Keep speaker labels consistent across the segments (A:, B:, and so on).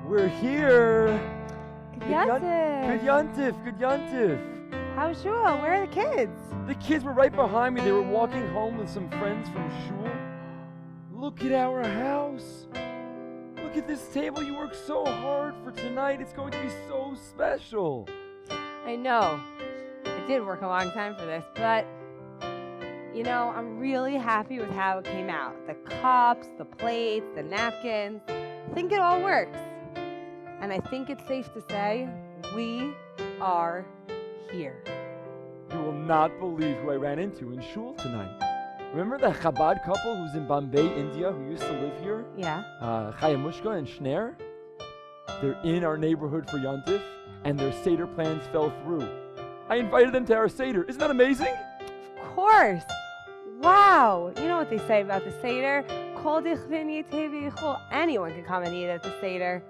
A: We're here.
B: Good Yontif.
A: Good Yontif.
B: How's shul? Where are the kids?
A: The kids were right behind me. They were walking home with some friends from shul. Look at our house. Look at this table. You worked so hard for tonight. It's going to be so special.
B: I know. I did work a long time for this, but you know, I'm really happy with how it came out. The cups, the plates, the napkins. I think it all works. And I think it's safe to say we are here.
A: You will not believe who I ran into in shul tonight. Remember the Chabad couple who's in Bombay, India, who used to live here?
B: Yeah.
A: Chayamushka and Schneer? They're in our neighborhood for Yontif, and their Seder plans fell through. I invited them to our Seder. Isn't that amazing?
B: Of course. Wow. You know what they say about the Seder? Kol dichvin yitei v'yichol. Anyone can come and eat at the Seder.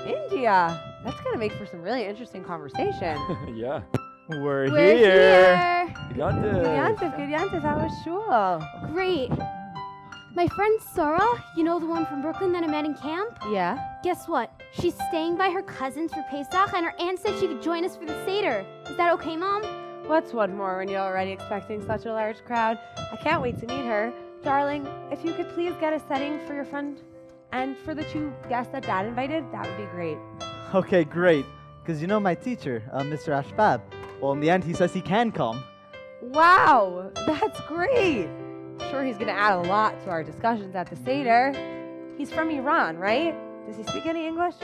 B: India. That's going to make for some really interesting conversation.
A: Yeah.
C: We're here.
A: Good Yontif.
B: Good Yontif. How was shul?
D: Great. My friend Sarah, you know the one from Brooklyn that I met in camp?
B: Yeah.
D: Guess what? She's staying by her cousins for Pesach, and her aunt said she could join us for the Seder. Is that okay, Mom?
B: What's one more when you're already expecting such a large crowd? I can't wait to meet her. Darling, if you could please get a setting for your friend and for the two guests that Dad invited, that would be great.
C: Okay, great. Because you know my teacher, Mr. Ashbab. Well, in the end, he says he can come.
B: Wow, that's great. Sure, he's going to add a lot to our discussions at the Seder. He's from Iran, right? Does he speak any English?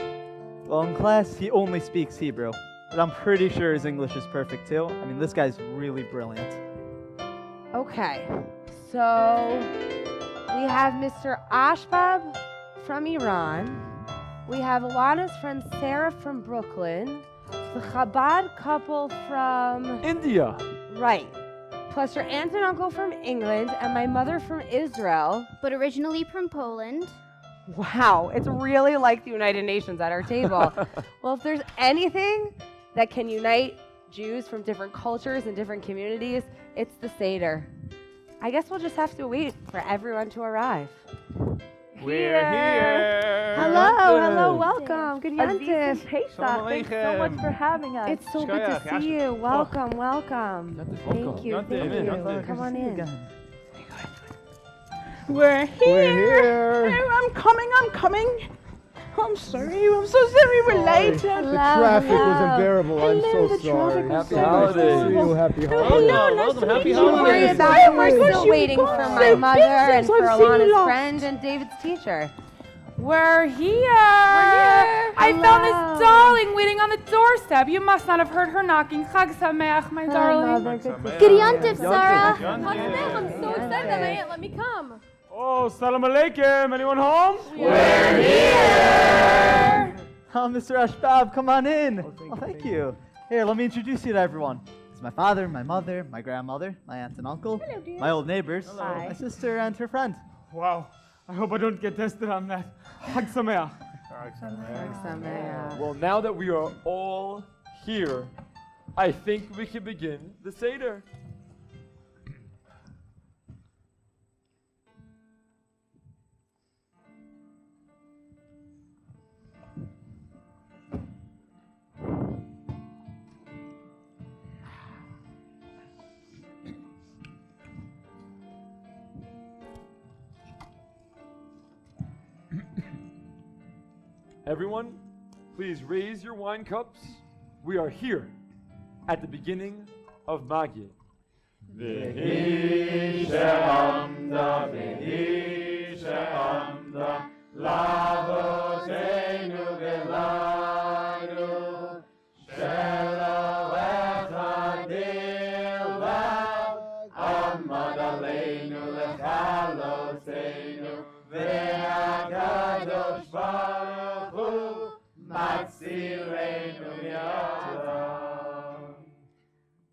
C: Well, in class, he only speaks Hebrew. But I'm pretty sure his English is perfect, too. I mean, this guy's really brilliant.
B: Okay, so we have Mr. Ashbab from Iran. We have Alana's friend Sarah from Brooklyn. The Chabad couple from...
A: India.
B: Right. Plus your aunt and uncle from England and my mother from Israel.
D: But originally from Poland.
B: Wow, it's really like the United Nations at our table. Well, if there's anything that can unite Jews from different cultures and different communities, it's the Seder. I guess we'll just have to wait for everyone to arrive.
E: We're here.
B: Hello, welcome. Good
F: Aziz
B: Yontif.
F: Pesach, thanks so much for having us.
B: It's so good to see you. Welcome. Thank you.
A: Yontif.
B: Come on in.
F: We're here. I'm coming. I'm sorry. I'm so sorry we're late.
G: The traffic was unbearable. I'm
F: Hello,
G: so
F: the
G: sorry.
F: traffic was
A: Happy
F: so
A: holidays.
G: See you. Happy holidays.
F: Hello, nice to
E: Happy
F: meet you.
B: Don't worry
E: holidays.
B: about it.
F: Oh my
B: We're
F: gosh,
B: still
F: you
B: waiting
F: guys
B: for
F: are
B: my
F: so
B: mother
F: big
B: and
F: since
B: for
F: I've seen
B: Alana's
F: lots.
B: friend and David's teacher.
H: We're here! I found this darling waiting on the doorstep. You must not have heard her knocking. Chag Sameach, my darling.
D: Good Yontif, Sarah.
H: I'm so excited that my aunt let me come.
E: Oh, salam alaikum. Anyone home?
H: We're here!
C: Oh, Mr. Ashbab, come on in. Oh, thank you. Here, let me introduce you to everyone. It's my father, my mother, my grandmother, my aunt and uncle, my old neighbors, my sister and her friend.
E: Wow. I hope I don't get tested on that. Chag Sameach.
A: Well, now that we are all here, I think we can begin the Seder. Everyone, please raise your wine cups. We are here at the beginning of Magid.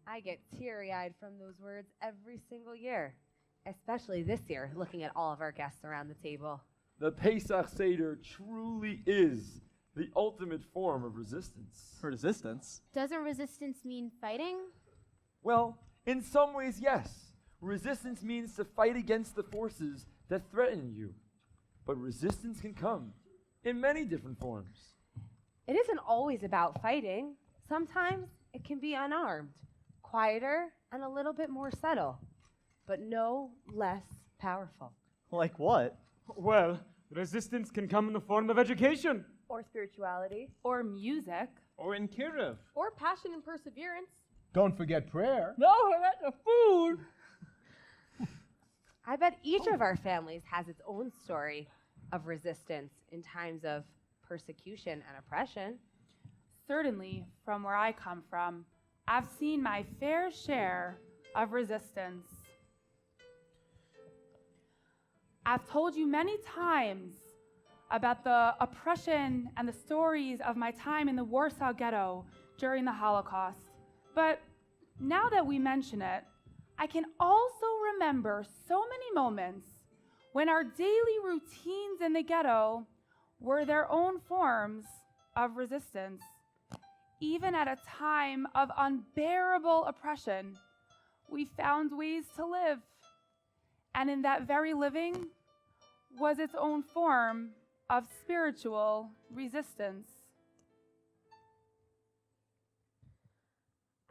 B: I get teary-eyed from those words every single year, especially this year, looking at all of our guests around the table.
A: The Pesach Seder truly is the ultimate form of resistance.
C: Resistance?
D: Doesn't resistance mean fighting?
A: Well, in some ways, yes. Resistance means to fight against the forces that threaten you. But resistance can come in many different forms.
B: It isn't always about fighting. Sometimes it can be unarmed, quieter, and a little bit more subtle, but no less powerful.
C: Like what?
E: Well, resistance can come in the form of education.
I: Or spirituality.
H: Or music.
J: Or in Kiruv.
I: Or passion and perseverance.
G: Don't forget prayer.
F: No, that's the food.
B: I bet each of our families has its own story of resistance in times of persecution and oppression.
H: Certainly, from where I come from, I've seen my fair share of resistance. I've told you many times about the oppression and the stories of my time in the Warsaw Ghetto during the Holocaust. But now that we mention it, I can also remember so many moments when our daily routines in the ghetto were their own forms of resistance. Even at a time of unbearable oppression, we found ways to live. And in that very living was its own form of spiritual resistance.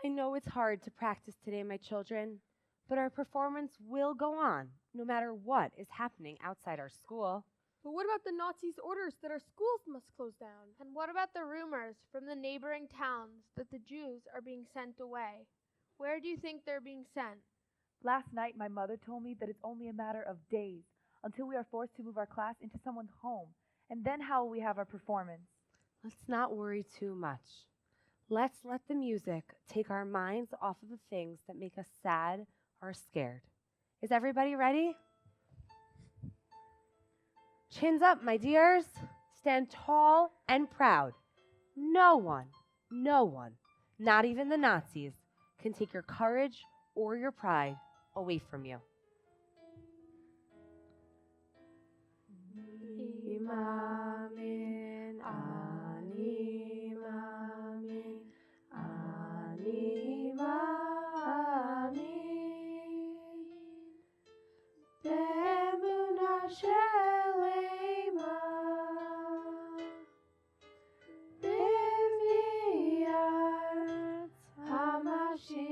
B: I know it's hard to practice today, my children, but our performance will go on, no matter what is happening outside our school.
K: But what about the Nazis' orders that our schools must close down? And what about the rumors from the neighboring towns that the Jews are being sent away? Where do you think they're being sent?
I: Last night, my mother told me that it's only a matter of days until we are forced to move our class into someone's home. And then how will we have our performance?
B: Let's not worry too much. Let's let the music take our minds off of the things that make us sad or scared. Is everybody ready? Chins up, my dears. Stand tall and proud. No one, not even the Nazis, can take your courage or your pride away from you. Imamin, animamin, animamin, bemuna shelema, beviat hamashiach,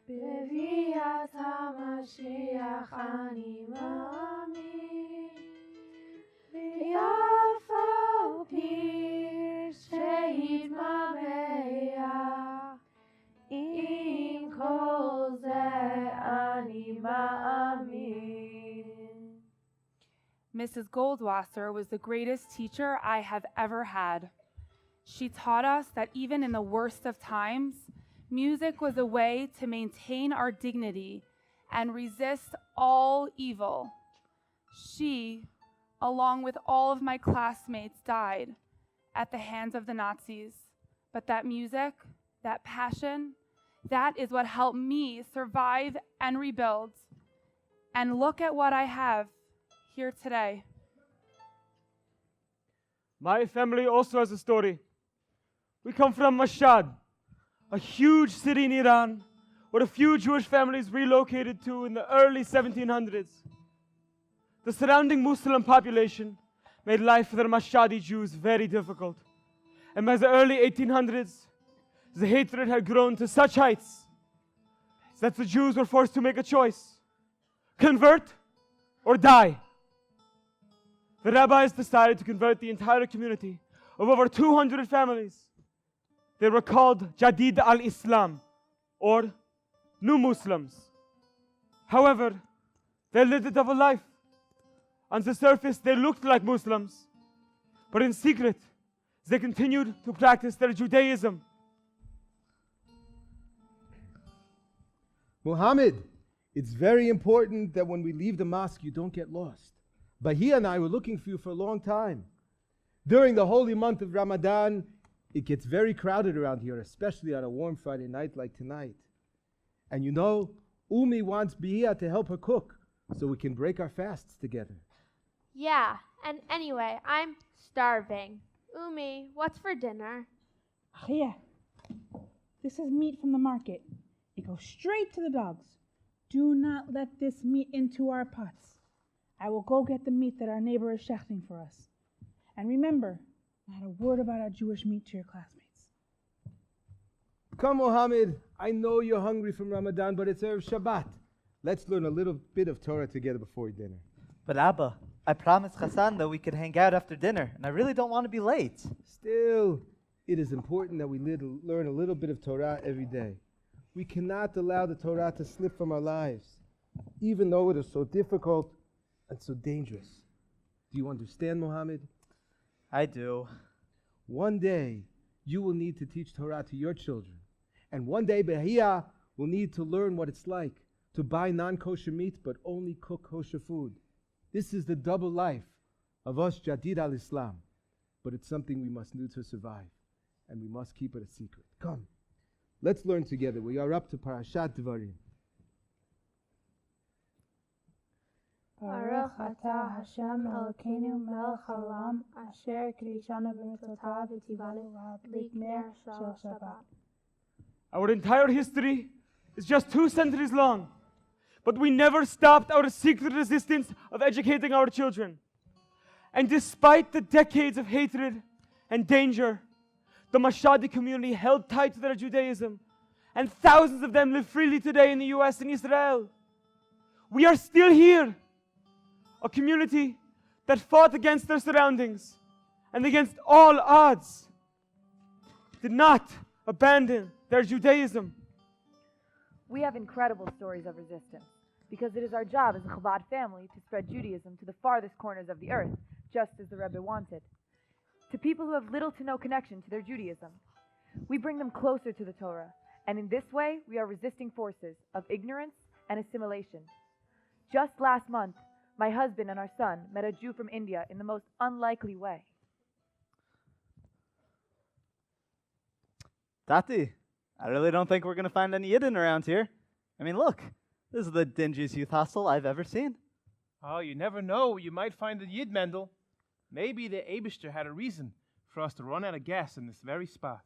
B: beviat hamashiach animamin.
H: Mrs. Goldwasser was the greatest teacher I have ever had. She taught us that even in the worst of times, music was a way to maintain our dignity and resist all evil. She, along with all of my classmates, died at the hands of the Nazis. But that music, that passion, that is what helped me survive and rebuild. And look at what I have here today.
E: My family also has a story. We come from Mashhad, a huge city in Iran, where a few Jewish families relocated to in the early 1700s. The surrounding Muslim population made life for the Mashhadi Jews very difficult. And by the early 1800s, the hatred had grown to such heights that the Jews were forced to make a choice: convert or die. The rabbis decided to convert the entire community of over 200 families. They were called Jadid al-Islam, or New Muslims. However, they lived a double life. On the surface, they looked like Muslims, but in secret, they continued to practice their Judaism.
G: Muhammad, it's very important that when we leave the mosque, you don't get lost. Bahia and I were looking for you for a long time. During the holy month of Ramadan, it gets very crowded around here, especially on a warm Friday night like tonight. And you know, Umi wants Bahia to help her cook so we can break our fasts together.
K: Yeah, and anyway, I'm starving. Umi, what's for dinner?
F: Here, this is meat from the market. It goes straight to the dogs. Do not let this meat into our pots. I will go get the meat that our neighbor is shechting for us. And remember, not a word about our Jewish meat to your classmates.
G: Come, Mohammed. I know you're hungry from Ramadan, but it's Erev Shabbat. Let's learn a little bit of Torah together before dinner.
C: But Abba, I promised Hassan that we could hang out after dinner, and I really don't want to be late.
G: Still, it is important that we learn a little bit of Torah every day. We cannot allow the Torah to slip from our lives, even though it is so difficult and so dangerous. Do you understand, Mohammed?
C: I do.
G: One day, you will need to teach Torah to your children. And one day, Behia will need to learn what it's like to buy non-kosher meat but only cook kosher food. This is the double life of us Jadid al-Islam. But it's something we must do to survive. And we must keep it a secret. Come, let's learn together. We are up to Parashat Devarim.
I: Baruch atah Hashem Elokeinu melech haolam asher kiddushanu b'mitzvotav v'tzivanu l'adlik ner shel Shabbat.
E: Our entire history is just 2 centuries long, but we never stopped our secret resistance of educating our children. And despite the decades of hatred and danger, the Mashadi community held tight to their Judaism, and thousands of them live freely today in the US and Israel. We are still here, a community that fought against their surroundings and against all odds, did not abandon their Judaism.
I: We have incredible stories of resistance because it is our job as a Chabad family to spread Judaism to the farthest corners of the earth, just as the Rebbe wanted. To people who have little to no connection to their Judaism, we bring them closer to the Torah, and in this way we are resisting forces of ignorance and assimilation. Just last month, my husband and our son met a Jew from India in the most unlikely way.
C: Tati, I really don't think we're going to find any Yidden around here. I mean, look, this is the dingiest youth hostel I've ever seen.
J: Oh, you never know. You might find a Yid, Mendel. Maybe the Eibishter had a reason for us to run out of gas in this very spot.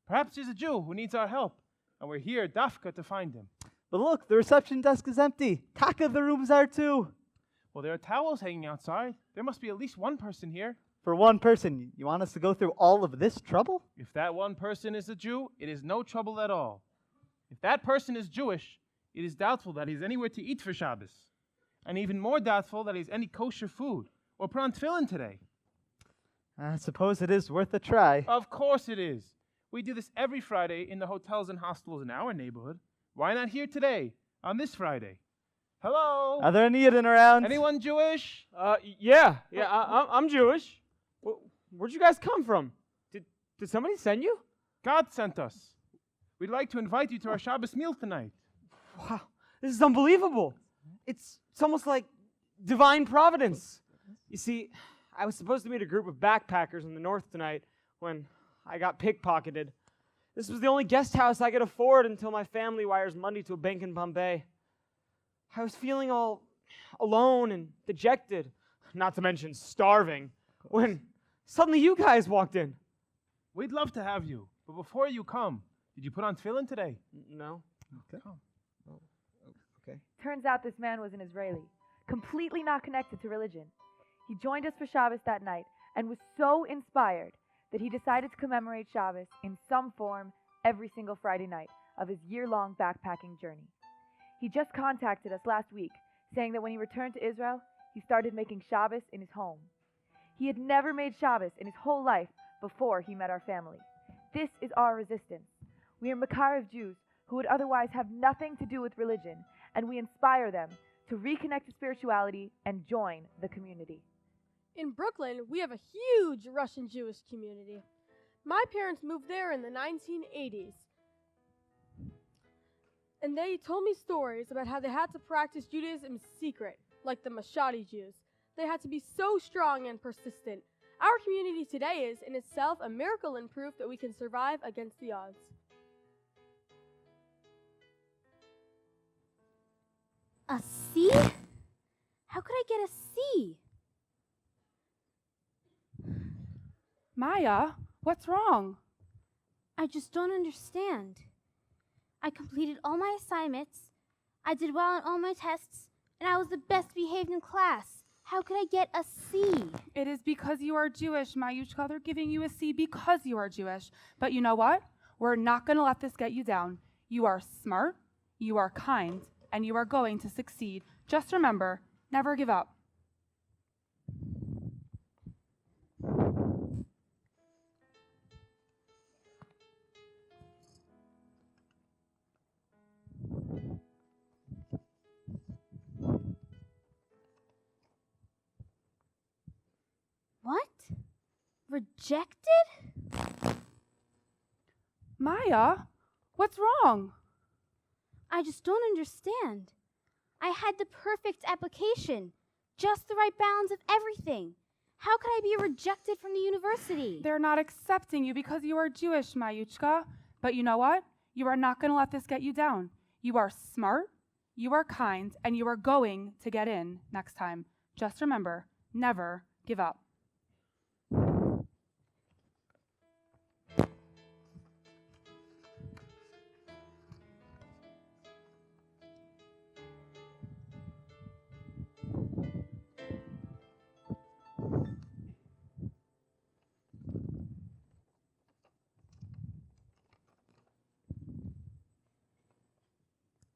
J: Perhaps there's a Jew who needs our help, and we're here, Dafka, to find him.
C: But look, the reception desk is empty. Taka, the rooms are too.
J: Well, there are towels hanging outside. There must be at least one person here.
C: For one person, you want us to go through all of this trouble?
J: If that one person is a Jew, it is no trouble at all. If that person is Jewish, it is doubtful that he's anywhere to eat for Shabbos. And even more doubtful that he's any kosher food or put on tefillin today.
C: I suppose it is worth a try.
J: Of course it is. We do this every Friday in the hotels and hostels in our neighborhood. Why not here today, on this Friday? Hello?
C: Are there any Yidden around?
J: Anyone Jewish?
E: Yeah, I'm Jewish. Where'd you guys come from? Did somebody send you?
J: God sent us. We'd like to invite you to our Shabbos meal tonight.
E: Wow, this is unbelievable. It's almost like divine providence. You see, I was supposed to meet a group of backpackers in the north tonight when I got pickpocketed. This was the only guest house I could afford until my family wires money to a bank in Bombay. I was feeling all alone and dejected, not to mention starving, when suddenly you guys walked in.
J: We'd love to have you, but before you come, did you put on tefillin today?
E: No.
J: Okay.
E: Oh, okay.
I: Turns out this man was an Israeli, completely not connected to religion. He joined us for Shabbos that night and was so inspired that he decided to commemorate Shabbos in some form every single Friday night of his year-long backpacking journey. He just contacted us last week, saying that when he returned to Israel, he started making Shabbos in his home. He had never made Shabbos in his whole life before he met our family. This is our resistance. We are Makariv Jews who would otherwise have nothing to do with religion, and we inspire them to reconnect to spirituality and join the community.
K: In Brooklyn, we have a huge Russian Jewish community. My parents moved there in the 1980s. And they told me stories about how they had to practice Judaism in secret, like the Mashadi Jews. They had to be so strong and persistent. Our community today is, in itself, a miracle and proof that we can survive against the odds.
D: A C? How could I get a C?
H: Maya, what's wrong?
D: I just don't understand. I completed all my assignments, I did well on all my tests, and I was the best behaved in class. How could I get a C?
H: It is because you are Jewish, Mayushka. They're giving you a C because you are Jewish. But you know what? We're not going to let this get you down. You are smart, you are kind, and you are going to succeed. Just remember, never give up.
D: What? Rejected?
H: Maya, what's wrong?
D: I just don't understand. I had the perfect application, just the right balance of everything. How could I be rejected from the university?
H: They're not accepting you because you are Jewish, Mayushka. But you know what? You are not going to let this get you down. You are smart, you are kind, and you are going to get in next time. Just remember, never give up.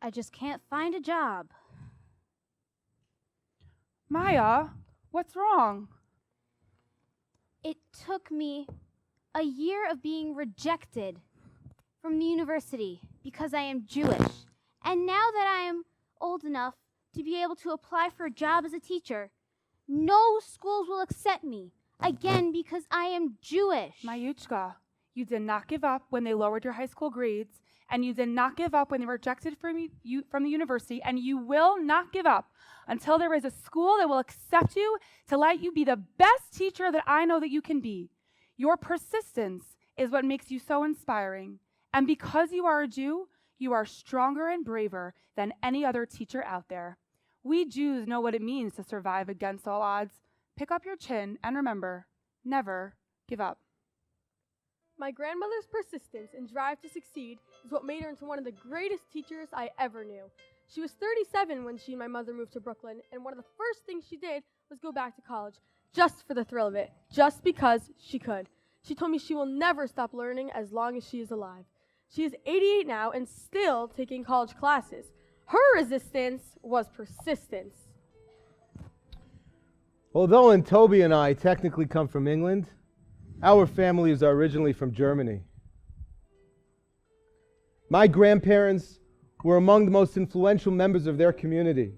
D: I just can't find a job.
H: Maya, what's wrong?
D: It took me a year of being rejected from the university because I am Jewish. And now that I am old enough to be able to apply for a job as a teacher, no schools will accept me again because I am Jewish.
H: Mayushka, you did not give up when they lowered your high school grades, and you did not give up when they were rejected from the university, and you will not give up until there is a school that will accept you to let you be the best teacher that I know that you can be. Your persistence is what makes you so inspiring. And because you are a Jew, you are stronger and braver than any other teacher out there. We Jews know what it means to survive against all odds. Pick up your chin and remember, never give up.
K: My grandmother's persistence and drive to succeed is what made her into one of the greatest teachers I ever knew. She was 37 when she and my mother moved to Brooklyn, and one of the first things she did was go back to college, just for the thrill of it, just because she could. She told me she will never stop learning as long as she is alive. She is 88 now and still taking college classes. Her resistance was persistence.
G: Although Toby and I technically come from England, our families are originally from Germany. My grandparents were among the most influential members of their community.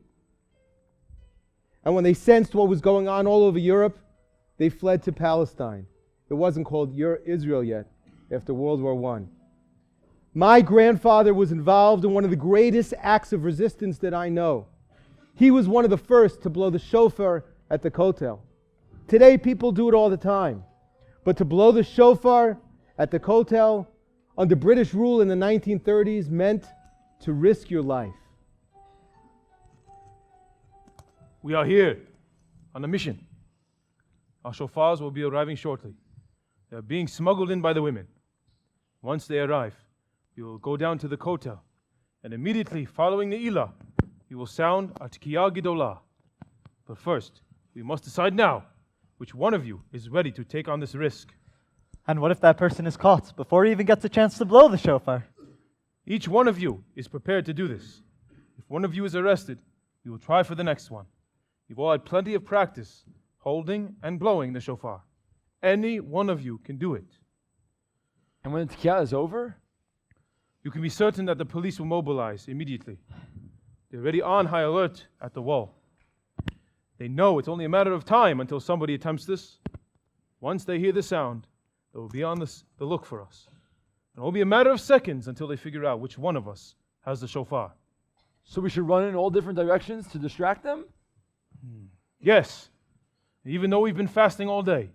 G: And when they sensed what was going on all over Europe, they fled to Palestine. It wasn't called Israel yet, after World War I. My grandfather was involved in one of the greatest acts of resistance that I know. He was one of the first to blow the shofar at the Kotel. Today, people do it all the time. But to blow the shofar at the Kotel under British rule in the 1930s meant to risk your life.
J: We are here on a mission. Our shofars will be arriving shortly. They are being smuggled in by the women. Once they arrive, we will go down to the Kotel, and immediately following the Ilah, we will sound our Tikiyah Gedolah. But first, we must decide now which one of you is ready to take on this risk.
C: And what if that person is caught before he even gets a chance to blow the shofar?
J: Each one of you is prepared to do this. If one of you is arrested, we will try for the next one. You've all had plenty of practice holding and blowing the shofar. Any one of you can do it.
A: And when the tikiyah is over?
J: You can be certain that the police will mobilize immediately. They're already on high alert at the wall. They know it's only a matter of time until somebody attempts this. Once they hear the sound, they will be on the look for us. It will be a matter of seconds until they figure out which one of us has the shofar.
A: So we should run in all different directions to distract them?
J: Yes. Even though we've been fasting all day,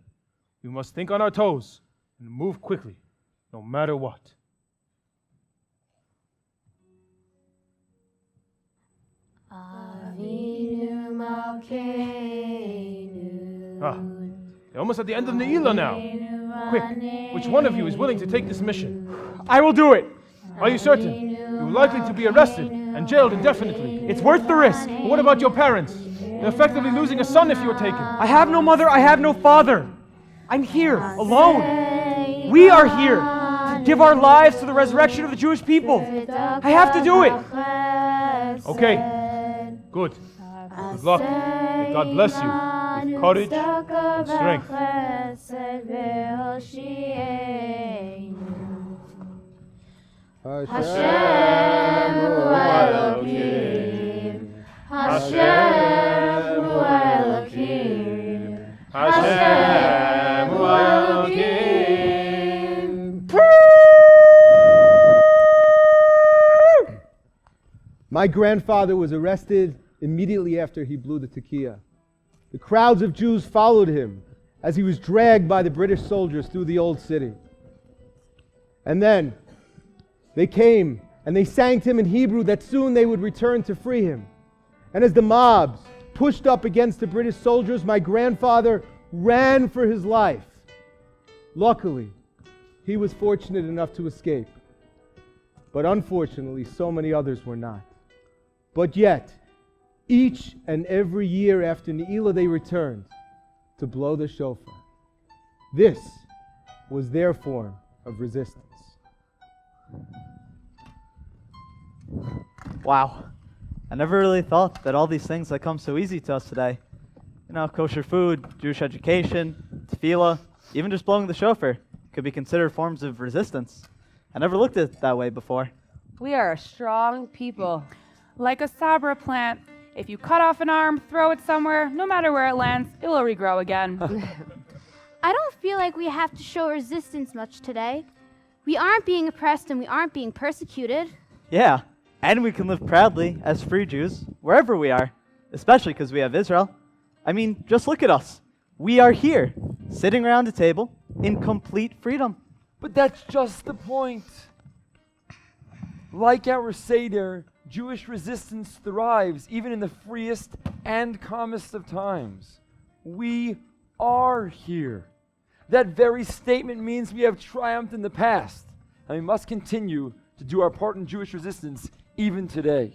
J: we must think on our toes and move quickly, no matter what. They're almost at the end of the Ilah now. Quick, which one of you is willing to take this mission?
E: I will do it.
J: Are you certain? You're likely to be arrested and jailed indefinitely.
E: It's worth the risk.
J: But what about your parents? You're effectively losing a son if you are taken.
E: I have no mother, I have no father. I'm here, alone. We are here to give our lives to the resurrection of the Jewish people. I have to do it.
J: Okay, good. Good luck. May God bless you with courage and strength.
L: Hashem hu Elokim, Hashem hu Elokim, Hashem hu Elokim.
G: My grandfather was arrested immediately after he blew the tekiah. The crowds of Jews followed him as he was dragged by the British soldiers through the old city. And then they came and they sang to him in Hebrew that soon they would return to free him. And as the mobs pushed up against the British soldiers, my grandfather ran for his life. Luckily, he was fortunate enough to escape. But unfortunately, so many others were not. But yet, each and every year after Ne'ilah, they returned to blow the shofar. This was their form of resistance.
C: Wow. I never really thought that all these things that come so easy to us today, kosher food, Jewish education, tefillah, even just blowing the shofar, could be considered forms of resistance. I never looked at it that way before.
B: We are a strong people.
H: Like a sabra plant, if you cut off an arm, throw it somewhere, no matter where it lands, it will regrow again.
D: I don't feel like we have to show resistance much today. We aren't being oppressed and we aren't being persecuted.
C: Yeah, and we can live proudly as free Jews wherever we are, especially because we have Israel. I mean, just look at us. We are here, sitting around a table in complete freedom.
A: But that's just the point. Like our Seder, Jewish resistance thrives even in the freest and calmest of times. We are here. That very statement means we have triumphed in the past, and we must continue to do our part in Jewish resistance even today.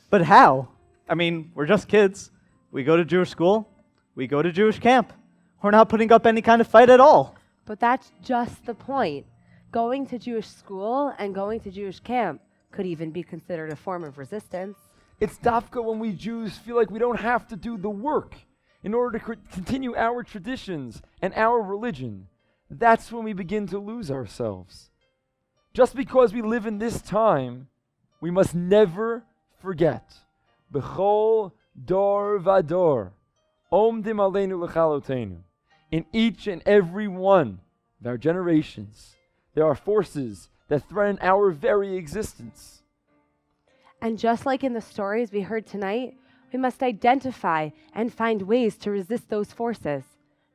C: But how? I mean, we're just kids. We go to Jewish school. We go to Jewish camp. We're not putting up any kind of fight at all.
B: But that's just the point. Going to Jewish school and going to Jewish camp could even be considered a form of resistance.
A: It's dafka when we Jews feel like we don't have to do the work in order to continue our traditions and our religion. That's when we begin to lose ourselves. Just because we live in this time, we must never forget. B'chol dor vador, omdim aleinu l'chalotenu. In each and every one of our generations, there are forces that threaten our very existence.
B: And just like in the stories we heard tonight, we must identify and find ways to resist those forces.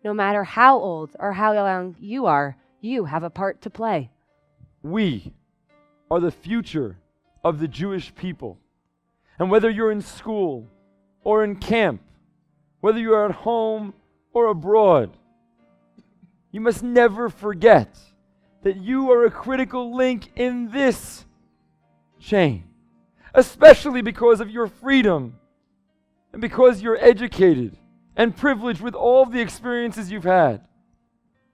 B: No matter how old or how young you are, you have a part to play.
A: We are the future of the Jewish people. And whether you're in school or in camp, whether you're at home or abroad, you must never forget that you are a critical link in this chain, especially because of your freedom and because you're educated and privileged with all the experiences you've had.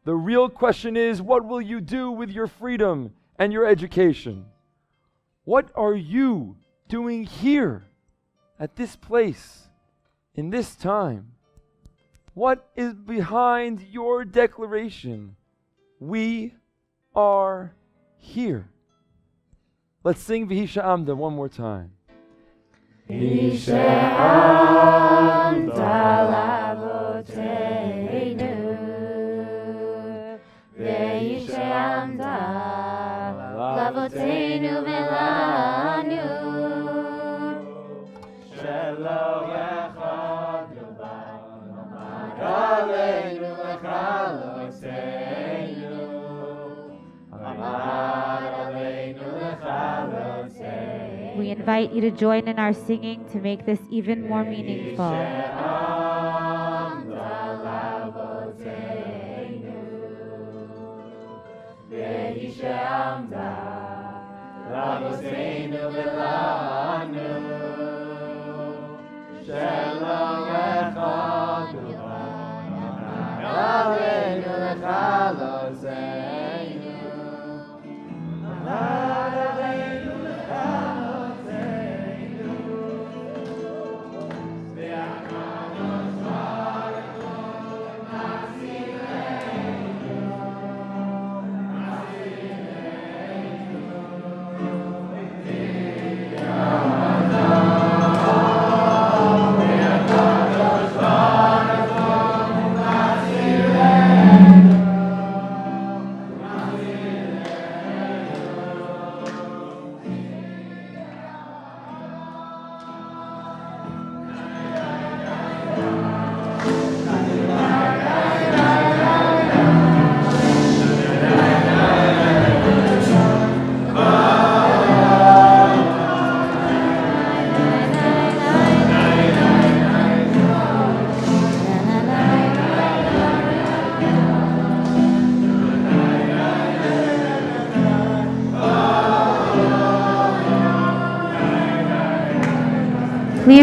A: The real question is, what will you do with your freedom and your education? What are you doing here at this place in this time? What is behind your declaration? We are here. Let's sing V'hisha Amda one more time.
L: V'hisha Amda Lavoteinu, V'hisha Amda Lavoteinu Velanu, Shelo Yechadu Banu Magaleinu Lechalotenu,
M: We invite you to join in our singing to make this even more meaningful.
L: Shelo
M: Please